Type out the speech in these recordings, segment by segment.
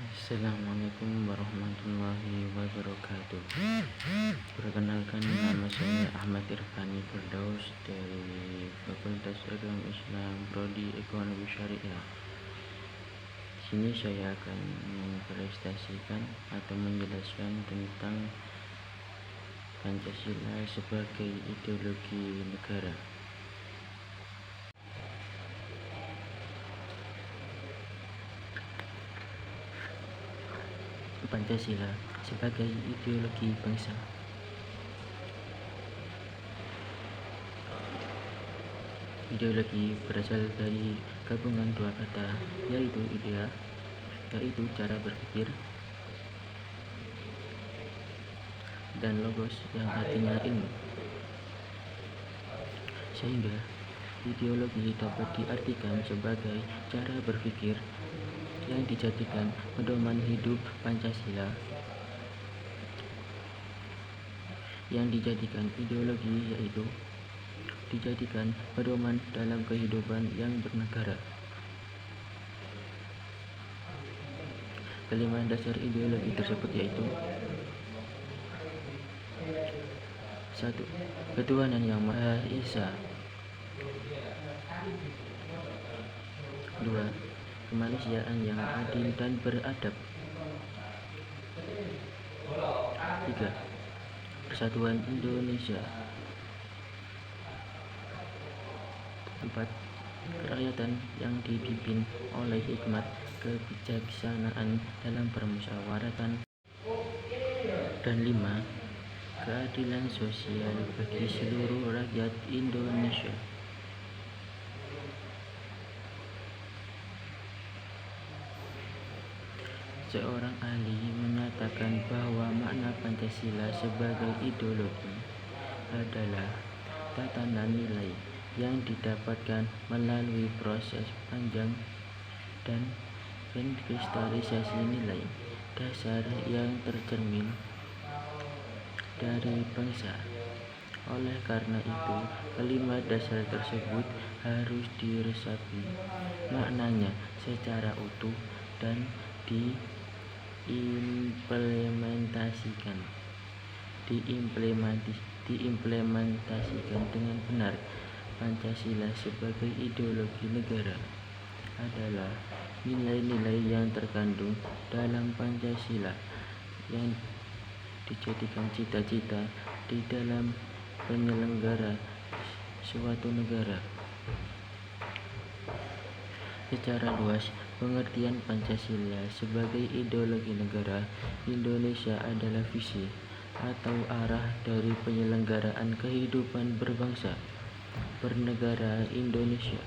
Assalamualaikum warahmatullahi wabarakatuh. Perkenalkan, nama saya Ahmad Irfani Firdaus dari Fakultas Agama Islam Prodi Ekonomi Syariah. Sini saya akan mempresentasikan atau menjelaskan tentang Pancasila sebagai ideologi negara. Pancasila sebagai ideologi bangsa. Ideologi berasal dari gabungan dua kata, yaitu idea, yaitu cara berpikir, dan logos yang artinya ilmu. Sehingga ideologi dapat diartikan sebagai cara berpikir yang dijadikan pedoman hidup. Pancasila yang dijadikan ideologi yaitu dijadikan pedoman dalam kehidupan yang bernegara. Kelima dasar ideologi tersebut yaitu: 1. Ketuhanan yang Maha Esa. 2. Kemanusiaan yang adil dan beradab. 3. Persatuan Indonesia. 4. Kerakyatan yang dipimpin oleh hikmat kebijaksanaan dalam permusyawaratan. Dan 5. Keadilan sosial bagi seluruh rakyat Indonesia. Seorang ahli menyatakan bahwa makna Pancasila sebagai ideologi adalah tatanan nilai yang didapatkan melalui proses panjang dan kristalisasi nilai dasar yang tercermin dari bangsa. Oleh karena itu, kelima dasar tersebut harus diresapi maknanya secara utuh dan diimplementasikan dengan benar. Pancasila sebagai ideologi negara adalah nilai-nilai yang terkandung dalam Pancasila yang dijadikan cita-cita di dalam penyelenggara suatu negara. Secara luas, pengertian Pancasila sebagai ideologi negara Indonesia adalah visi atau arah dari penyelenggaraan kehidupan berbangsa bernegara Indonesia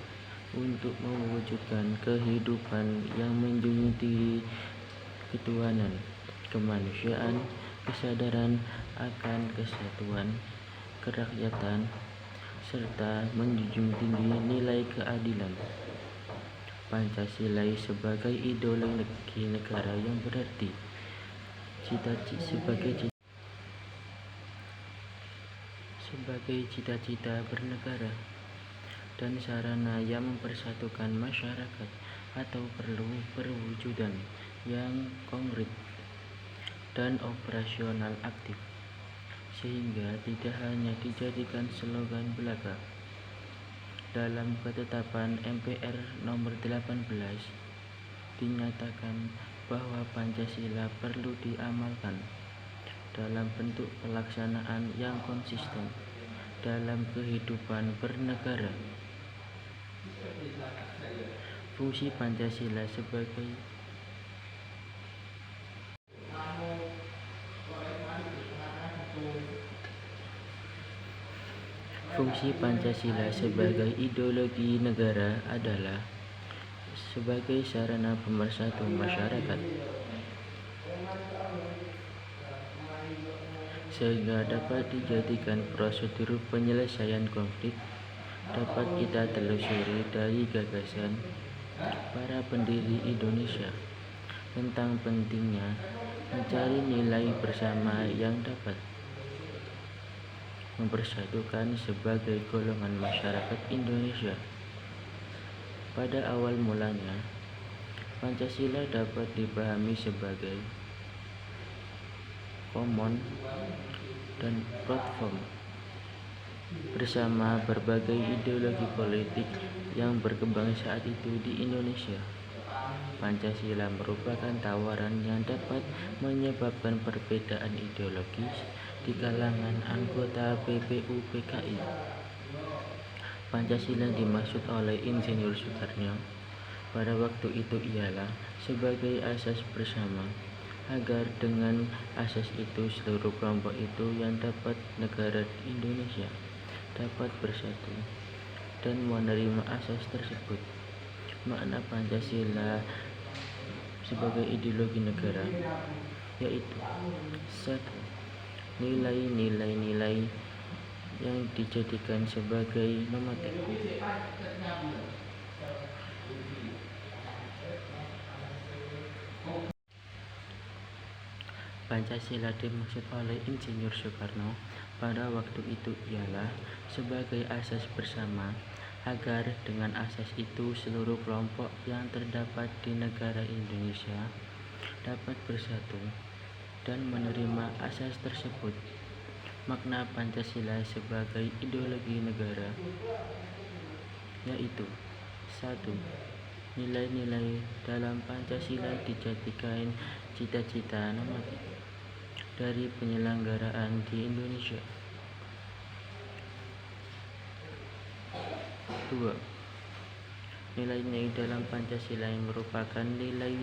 untuk mewujudkan kehidupan yang menjunjung tinggi ketuhanan, kemanusiaan, kesadaran akan kesatuan kerakyatan, serta menjunjung tinggi nilai keadilan. Pancasila sebagai ideologi negara yang berarti sebagai cita-cita bernegara dan sarana yang mempersatukan masyarakat atau perlu perwujudan yang konkret dan operasional aktif, sehingga tidak hanya dijadikan slogan belaka. Dalam ketetapan MPR nomor 18 dinyatakan bahwa Pancasila perlu diamalkan dalam bentuk pelaksanaan yang konsisten dalam kehidupan bernegara. Fungsi Pancasila sebagai ideologi negara adalah sebagai sarana pemersatu masyarakat, sehingga dapat dijadikan prosedur penyelesaian konflik. Dapat kita telusuri dari gagasan para pendiri Indonesia tentang pentingnya mencari nilai bersama yang dapat mempersatukan sebagai golongan masyarakat Indonesia. Pada awal mulanya, Pancasila dapat dipahami sebagai common dan platform bersama berbagai ideologi politik yang berkembang saat itu di Indonesia. Pancasila merupakan tawaran yang dapat menyebabkan perbedaan ideologis di kalangan anggota BPUPKI. Pancasila dimaksud oleh Insinyur Soekarno pada waktu itu ialah sebagai asas bersama, agar dengan asas itu seluruh kelompok itu yang dapat negara Indonesia dapat bersatu dan menerima asas tersebut. Makna Pancasila sebagai ideologi negara yaitu: 1. Nilai-nilai yang dijadikan sebagai normatif. Pancasila dimaksud oleh Insinyur Soekarno pada waktu itu ialah sebagai asas bersama, agar dengan asas itu seluruh kelompok yang terdapat di negara Indonesia dapat bersatu dan menerima asas tersebut. Makna Pancasila sebagai ideologi negara yaitu: 1. Nilai-nilai dalam Pancasila dijadikan cita-cita normatif dari penyelenggaraan di Indonesia. 2. Nilai-nilai dalam Pancasila yang merupakan nilai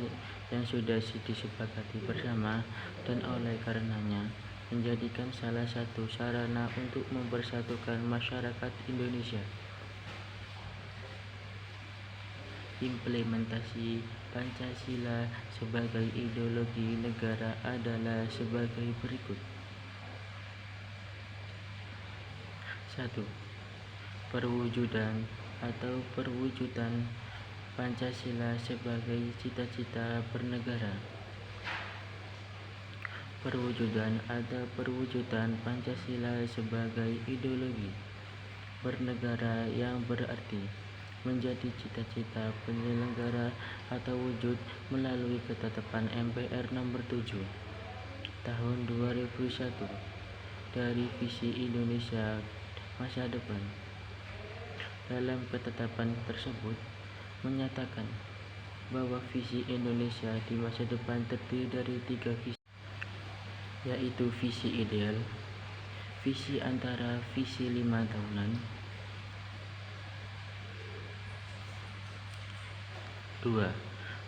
yang sudah disepakati bersama dan oleh karenanya menjadikan salah satu sarana untuk mempersatukan masyarakat Indonesia. Implementasi Pancasila sebagai ideologi negara adalah sebagai berikut. 1. Perwujudan atau perwujudan Pancasila sebagai cita-cita bernegara. Perwujudan atau perwujudan Pancasila sebagai ideologi bernegara yang berarti menjadi cita-cita penyelenggara atau wujud melalui ketetapan MPR nomor 7 tahun 2001 dari visi Indonesia masa depan. Dalam ketetapan tersebut menyatakan bahwa visi Indonesia di masa depan terdiri dari 3 visi, yaitu visi ideal, visi antara visi 5 tahunan, 2.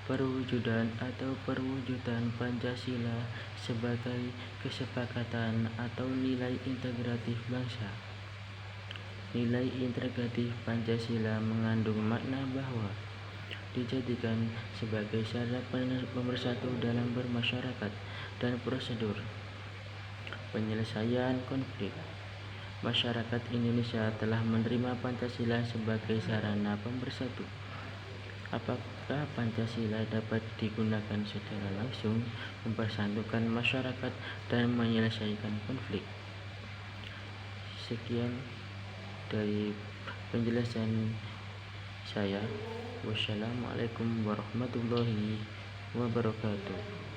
Perwujudan atau perwujudan Pancasila sebagai kesepakatan atau nilai integratif bangsa. Nilai integratif Pancasila mengandung makna bahwa dijadikan sebagai sarana pemersatu dalam bermasyarakat dan prosedur penyelesaian konflik. Masyarakat Indonesia telah menerima Pancasila sebagai sarana pemersatu. Apakah Pancasila dapat digunakan secara langsung mempersatukan masyarakat dan menyelesaikan konflik? Sekian dari penjelasan saya. Wassalamualaikum warahmatullahi wabarakatuh.